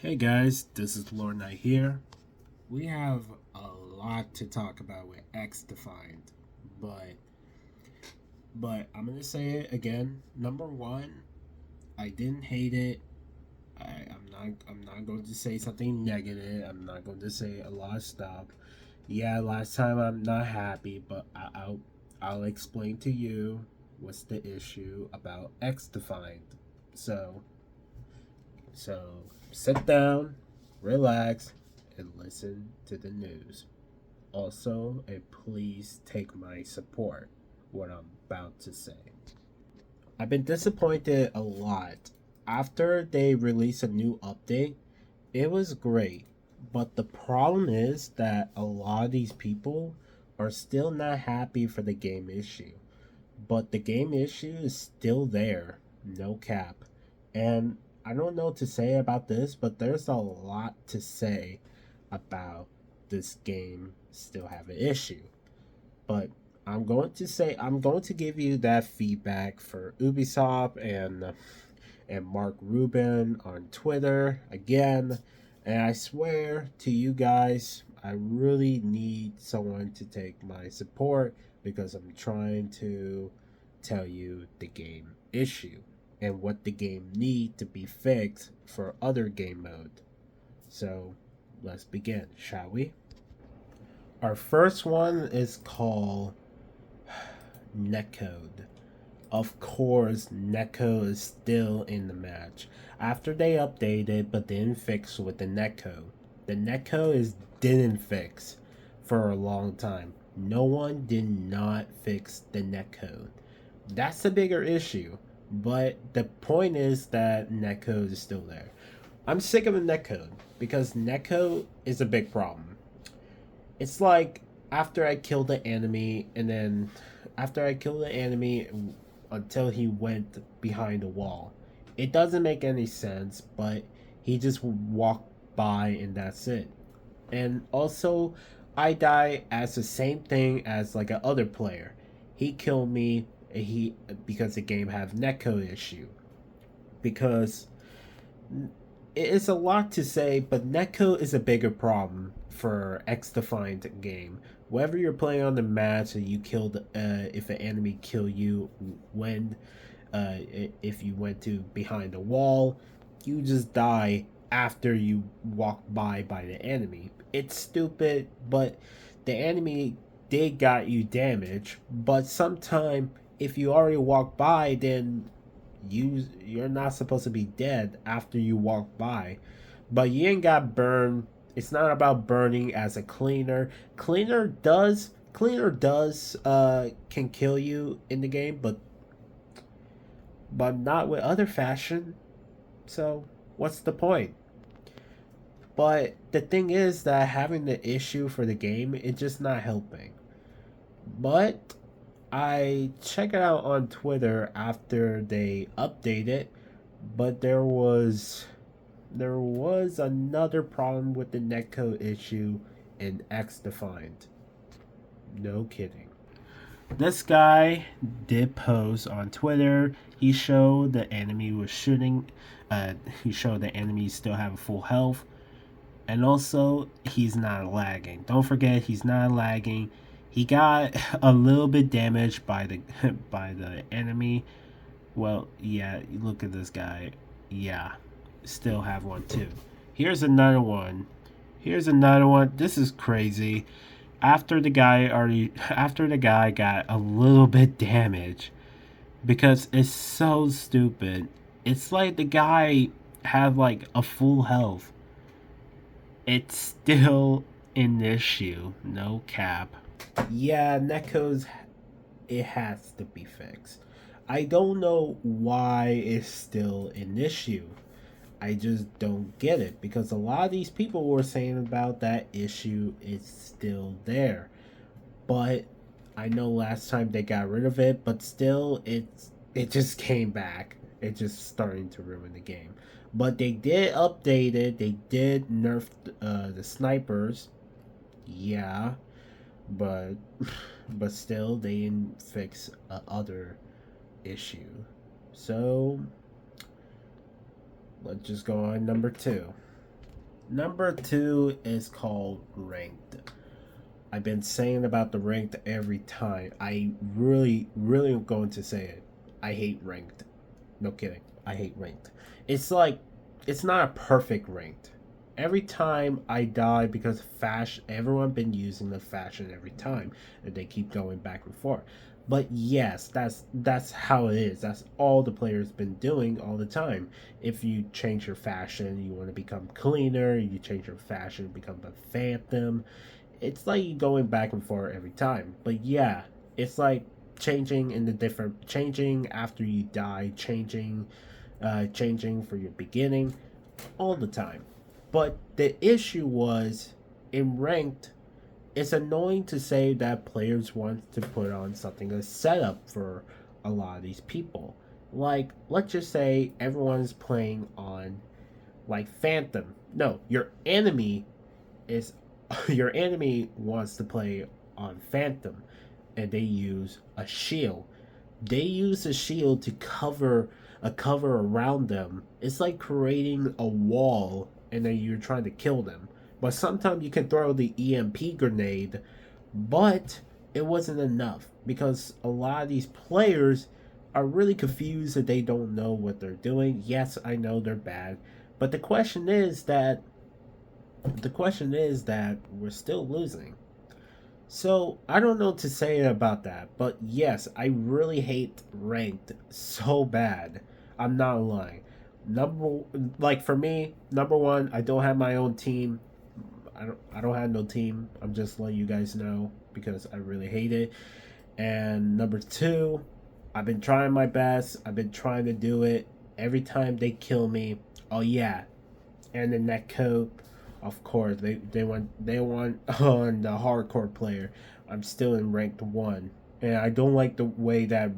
Hey guys, this is Lord Knight here. We have a lot to talk about with XDefiant, but I'm gonna say it again. Number one, I didn't hate it. I'm not going to say something negative. I'm not going to say a lot of stuff. Yeah, last time I'm not happy, but I'll explain to you what's the issue about XDefiant. So So sit down, relax, and listen to the news. Also, and please take my support, what I'm about to say. I've been disappointed a lot. After they released a new update, it was great. But the problem is that a lot of these people are still not happy for the game issue. But the game issue is still there, no cap. And I don't know what to say about this, but there's a lot to say about this game still have an issue. But I'm going to give you that feedback for Ubisoft and Mark Rubin on Twitter again. And I swear to you guys, I really need someone to take my support because I'm trying to tell you the game issue and what the game need to be fixed for other game mode. So let's begin, shall we? Our first one is called Netcode. Of course, Neko is still in the match. After they updated but didn't fix with the Neko. The Neko is didn't fix for a long time. No one did not fix the Neko. That's the bigger issue. But the point is that Neko is still there. I'm sick of the netcode because netcode is a big problem. It's like after I kill the enemy and then after I kill the enemy until he went behind the wall. It doesn't make any sense, but he just walked by and that's it. And also, I die as the same thing as like a other player. He killed me. He because the game have netcode issue. Because it's a lot to say, but netcode is a bigger problem for X-Defiant game. Whether you're playing on the match and you killed, if an enemy kill you when, if you went to behind the wall, you just die after you walk by the enemy. It's stupid, but the enemy did got you damage. But sometime if you already walk by, then you're not supposed to be dead after you walk by. But you ain't got burned. It's not about burning as a cleaner. Cleaner does can kill you in the game, but not with other fashion. So what's the point? But the thing is that having the issue for the game, it's just not helping. But I check it out on Twitter after they update it, but there was another problem with the netcode issue in XDefiant. No kidding. This guy did post on Twitter. He showed the enemy was shooting. He showed the enemy still have full health, and also he's not lagging. Don't forget he's not lagging. He got a little bit damaged by the by the enemy. Well, yeah, look at this guy. Yeah, still have one too. Here's another one. Here's another one. This is crazy. After the guy got a little bit damaged because it's so stupid. It's like the guy had like a full health. It's still an issue. No cap. Yeah, Neko's it has to be fixed. I don't know why it's still an issue. I just don't get it because a lot of these people were saying about that issue is still there. But I know last time they got rid of it, but still it just came back. It just starting to ruin the game. But they did update it. They did nerf the snipers. Yeah, but but still they didn't fix other issue. So let's just go on number two. Number two is called ranked. I've been saying about the ranked every time. I really am going to say it. I hate ranked. No kidding. I hate ranked. It's like, it's not a perfect ranked. Every time I die because fashion, everyone been using the fashion every time, and they keep going back and forth. But yes, that's how it is. That's all the players been doing all the time. If you change your fashion, you want to become cleaner. You change your fashion, become a phantom. It's like going back and forth every time. But yeah, it's like changing after you die, changing for your beginning all the time. But the issue was in ranked, it's annoying to say that players want to put on something a setup for a lot of these people. Like, let's just say everyone's playing on like Phantom. No, your enemy is your enemy wants to play on Phantom, and they use a shield. They use a shield to cover around them. It's like creating a wall, and then you're trying to kill them. But sometimes you can throw the EMP grenade, but it wasn't enough because a lot of these players are really confused and they don't know what they're doing. Yes, I know they're bad, but the question is that we're still losing. So I don't know what to say about that, but yes, I really hate ranked so bad. I'm not lying. Number like for me, number one, I don't have my own team. I don't have no team. I'm just letting you guys know because I really hate it. And number two, I've been trying my best. I've been trying to do it. Every time they kill me, oh yeah, and the net code, of course they want on the hardcore player. I'm still in ranked one, and I don't like the way that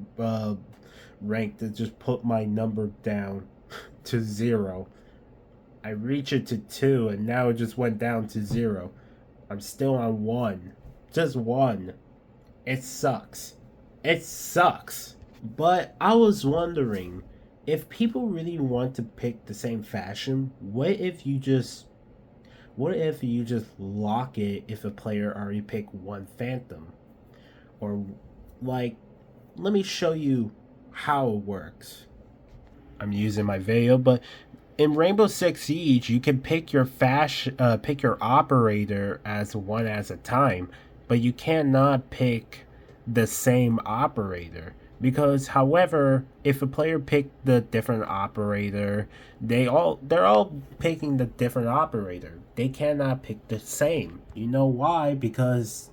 ranked just put my number down to zero. I reached it to two, and now it just went down to zero. I'm still on one, just one. It sucks. It sucks. But I was wondering, if people really want to pick the same fashion, what if you just lock it if a player already picked one phantom? Or like, let me show you how it works. I'm using my video, but in Rainbow Six Siege, you can pick your operator as one at a time, but you cannot pick the same operator because, however, if a player picked the different operator, they're all picking the different operator. They cannot pick the same. You know why? Because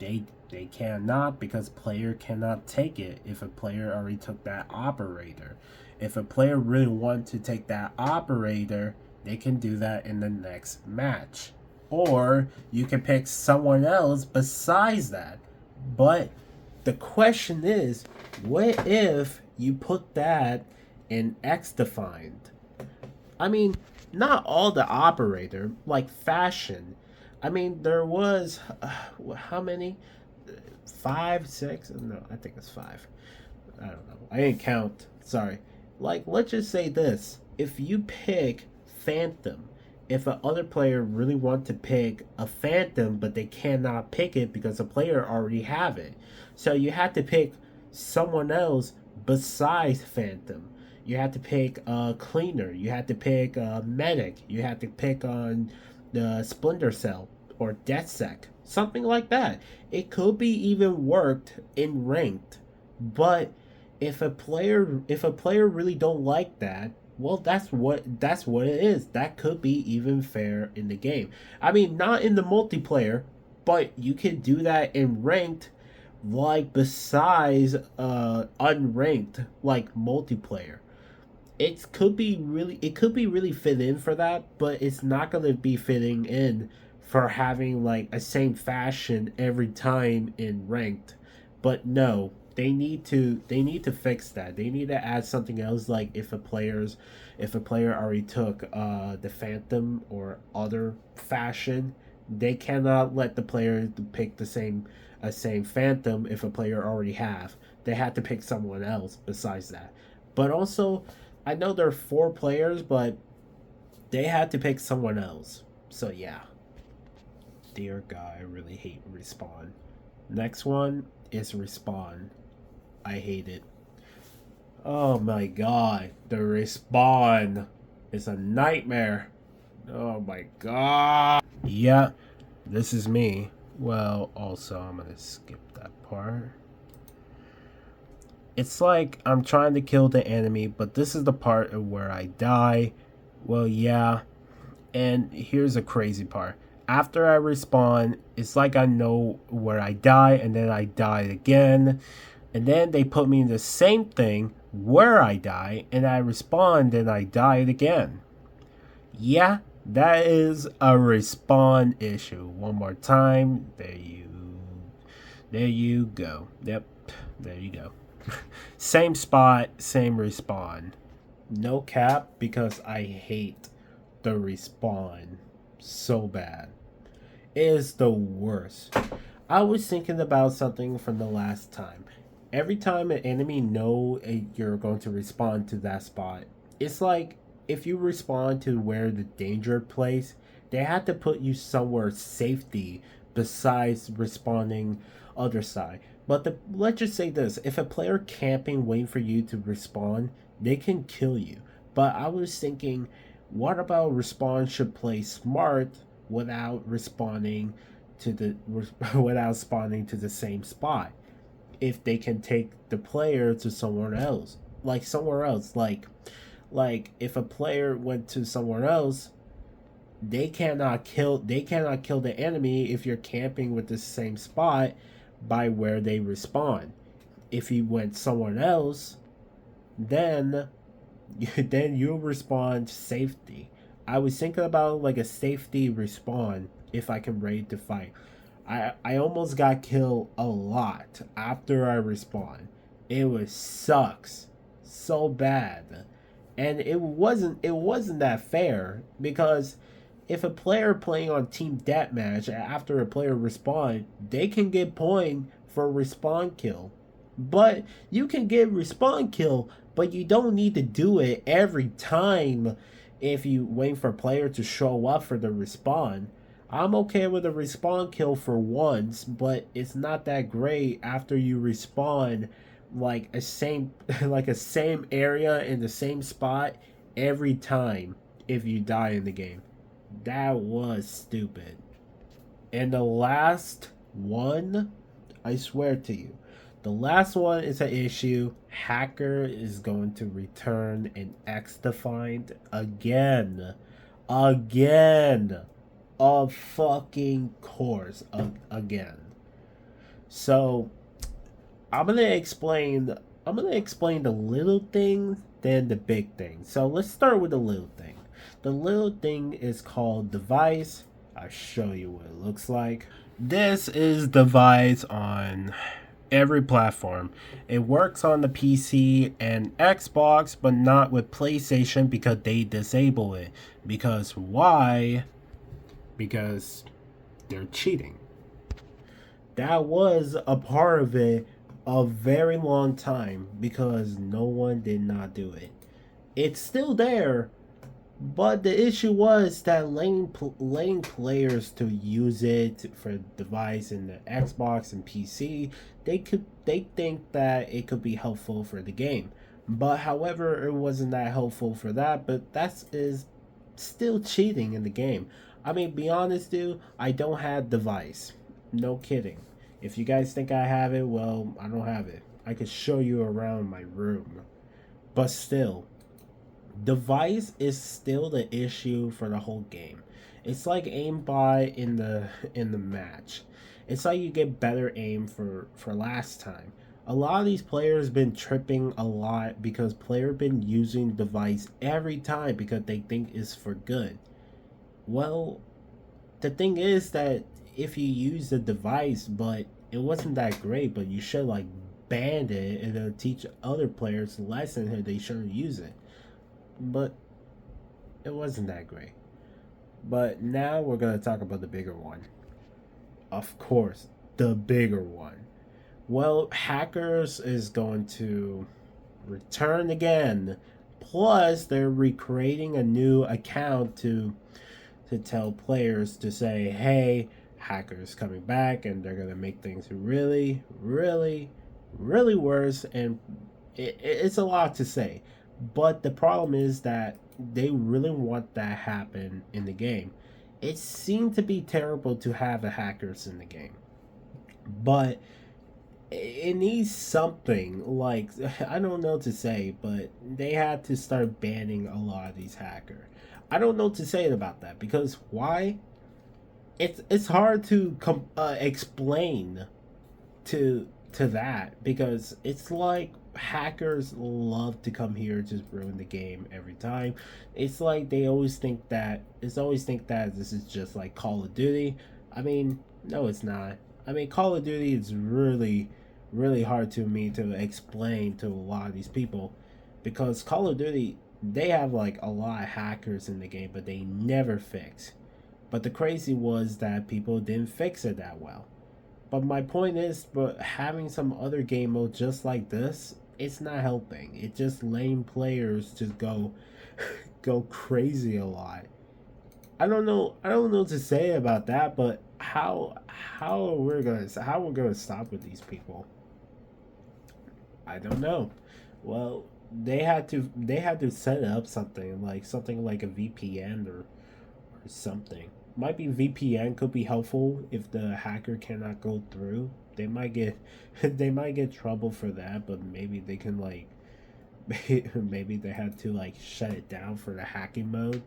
they cannot, because player cannot take it if a player already took that operator. If a player really wants to take that operator, they can do that in the next match. Or you can pick someone else besides that. But the question is, what if you put that in XDefiant? I mean, not all the operator, like fashion. I mean, there was how many? Five, six? No, I think it's five. I don't know. I didn't count. Sorry. Like, let's just say this: if you pick Phantom, if a other player really want to pick a Phantom, but they cannot pick it because the player already have it, so you have to pick someone else besides Phantom. You have to pick a cleaner. You have to pick a medic. You have to pick on the Splinter Cell or DeathSec, something like that. It could be even worked in ranked, but if a player really don't like that, well, that's what it is. That could be even fair in the game. I mean, not in the multiplayer, but you can do that in ranked, like besides unranked, like multiplayer. It could be really fit in for that, but it's not gonna be fitting in for having like a same fashion every time in ranked. But no, they need to fix that. They need to add something else, like if a player already took the Phantom or other fashion, they cannot let the player pick the same Phantom if a player already have. They had to pick someone else besides that. But also, I know there are four players, but They had to pick someone else. So yeah. Dear God, I really hate Respawn. Next one is Respawn. I hate it. Oh my God. The Respawn is a nightmare. Oh my God. Yeah, this is me. Well, also, I'm gonna skip that part. It's like I'm trying to kill the enemy, but this is the part of where I die. Well, yeah. And here's a crazy part. After I respawn, it's like I know where I die, and then I die again. And then they put me in the same thing where I die, and I respawn, and I died again. Yeah, that is a respawn issue. One more time. There you go. Yep, there you go. Same spot, same respawn. No cap, because I hate the respawn so bad. It is the worst. I was thinking about something from the last time. Every time an enemy know you're going to respond to that spot, it's like if you respond to where the danger place, they had to put you somewhere safety besides responding other side. But let's just say this: if a player camping waiting for you to respawn, they can kill you. But I was thinking, what about respawn should play smart without responding to the without spawning to the same spot? If they can take the player to somewhere else, like if a player went to somewhere else, they cannot kill the enemy if you're camping with the same spot by where they respawn. If you went somewhere else, then then you'll respawn to safety. I was thinking about like a safety respawn if I can raid the fight. I almost got killed a lot after I respawned. It was sucks so bad. And it wasn't that fair because if a player playing on team deathmatch after a player respawn, they can get point for respawn kill. But you can get respawn kill, but you don't need to do it every time if you wait for a player to show up for the respawn. I'm okay with a respawn kill for once, but it's not that great after you respawn like a same like a same area in the same spot every time if you die in the game. That was stupid. And the last one, I swear to you, the last one is an issue. Hacker is going to return in XDefiant again. Again. Of fucking course. Again. So I'm gonna explain the little thing, then the big thing. So let's start with the little thing. The little thing is called device. I'll show you what it looks like. This is device on every platform. It works on the PC and Xbox, but not with PlayStation because they disable it. Because why? Because they're cheating. That was a part of it a very long time because no one did not do it. It's still there, but the issue was that letting players to use it for device in the Xbox and PC, they think that it could be helpful for the game. But however, it wasn't that helpful for that. But that is still cheating in the game. I mean, be honest, dude. I don't have device. No kidding. If you guys think I have it, well, I don't have it. I could show you around my room. But still, device is still the issue for the whole game. It's like aimbot in the match. It's like you get better aim for last time. A lot of these players been tripping a lot because player been using device every time because they think it's for good. Well, the thing is that if you use the device, but it wasn't that great, but you should like ban it and teach other players a lesson here they shouldn't use it. But it wasn't that great. But now we're gonna talk about the bigger one. Of course, the bigger one. Well, hackers is going to return again Plus, they're recreating a new account to tell players to say, "Hey, hackers coming back, and they're gonna make things really, really, really worse." And it's a lot to say, but the problem is that they really want that happen in the game. It seemed to be terrible to have the hackers in the game, but it needs something like I don't know what to say, but they had to start banning a lot of these hackers. I don't know what to say about that because why? It's hard to explain to that because it's like hackers love to come here to ruin the game every time. It's like they always think that this is just like Call of Duty. I mean, no, it's not. I mean, Call of Duty is really hard to me to explain to a lot of these people because Call of Duty they have like a lot of hackers in the game, but they never fix. But the crazy was that people didn't fix it that well. But my point is, but having some other game mode just like this, it's not helping. It's just letting players just go go crazy a lot. I don't know what to say about that, but how we're gonna stop with these people? I don't know. Well, they had to set up something like a VPN or something. Might be VPN could be helpful if the hacker cannot go through. They might get they might get trouble for that, but maybe they can like maybe they had to like shut it down for the hacking mode.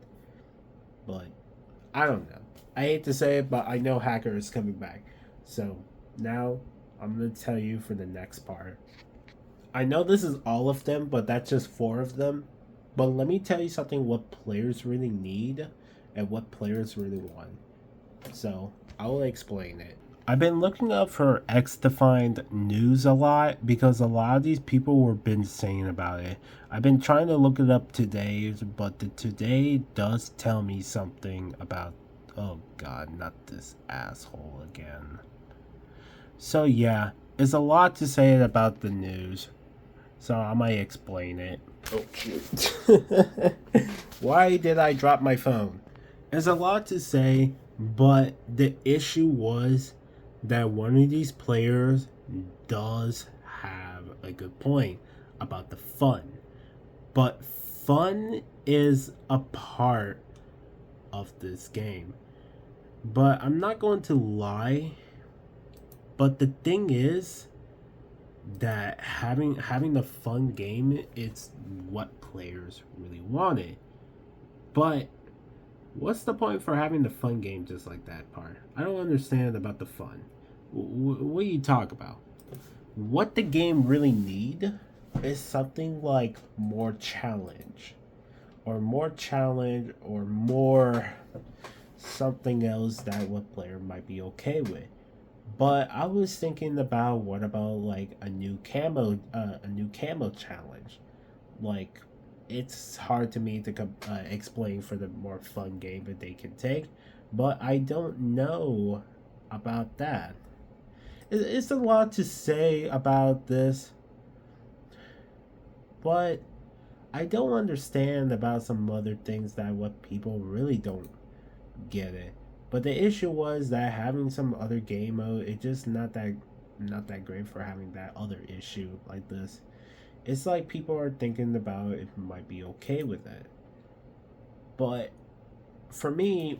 But I don't know. I hate to say it, but I know hacker is coming back. So now I'm gonna tell you for the next part. I know this is all of them, but that's just four of them. But let me tell you something what players really need and what players really want. So I will explain it. I've been looking up for XDefiant news a lot because a lot of these people were been saying about it. I've been trying to look it up today, but the today does tell me something about oh god, not this asshole again. So yeah, it's a lot to say about the news. So I might explain it. Oh shoot. Why did I drop my phone? There's a lot to say, but the issue was that one of these players does have a good point about the fun. But fun is a part of this game. But I'm not going to lie. But the thing is that having the fun game, it's what players really wanted. But what's the point for having the fun game just like that part? I don't understand about the fun. What do you talk about? What the game really need is something like more challenge. Or more something else that what player might be okay with. But I was thinking about what about like a new camo challenge. Like it's hard to me to explain for the more fun game that they can take, but I don't know about that. It's a lot to say about this, but I don't understand about some other things that what people really don't get it. But the issue was that having some other game mode, it just not that great for having that other issue like this. It's like people are thinking about if it might be okay with it. But for me,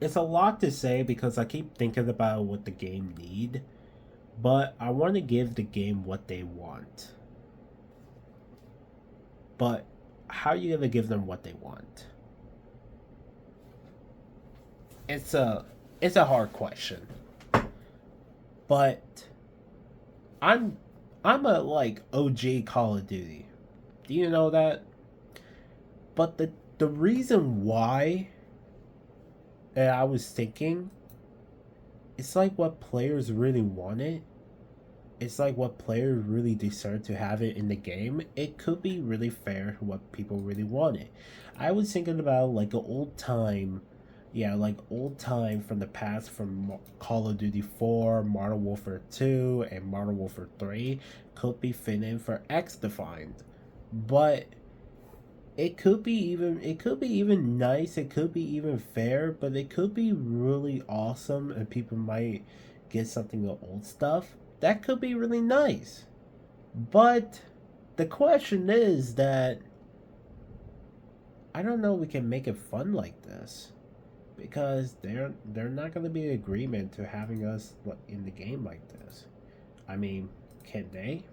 it's a lot to say because I keep thinking about what the game need, but I want to give the game what they want. But how are you gonna give them what they want? It's a hard question. But I'm I'm a like OG Call of Duty. Do you know that? But the reason why that I was thinking it's like what players really wanted. It's like what players really deserve to have it in the game. It could be really fair what people really wanted. I was thinking about like an old time, yeah, like old time from the past from Call of Duty 4, Modern Warfare 2, and Modern Warfare 3 could be fit in for XDefiant. But it could be even nice, it could be even fair, but it could be really awesome and people might get something of old stuff. That could be really nice. But the question is that I don't know we can make it fun like this because they're not going to be in agreement to having us in the game like this. I mean, can they?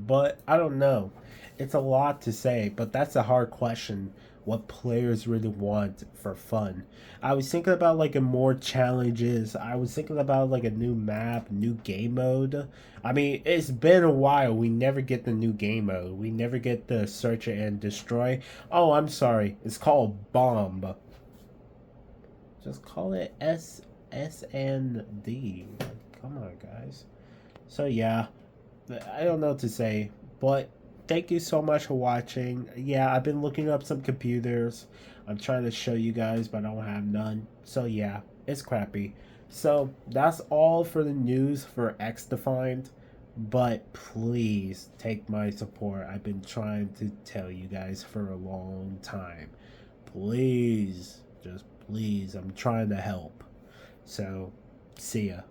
But I don't know. It's a lot to say, but that's a hard question. What players really want for fun? I was thinking about like a more challenges. I was thinking about like a new map, new game mode. I mean, it's been a while. We never get the new game mode. We never get the search and destroy. Oh, I'm sorry. It's called bomb. Just call it SND. Come on, guys. So yeah, I don't know what to say, but thank you so much for watching. Yeah, I've been looking up some computers. I'm trying to show you guys, but I don't have none. So yeah, it's crappy. So that's all for the news for XDefiant. But please take my support. I've been trying to tell you guys for a long time. Please, just please, I'm trying to help. So, see ya.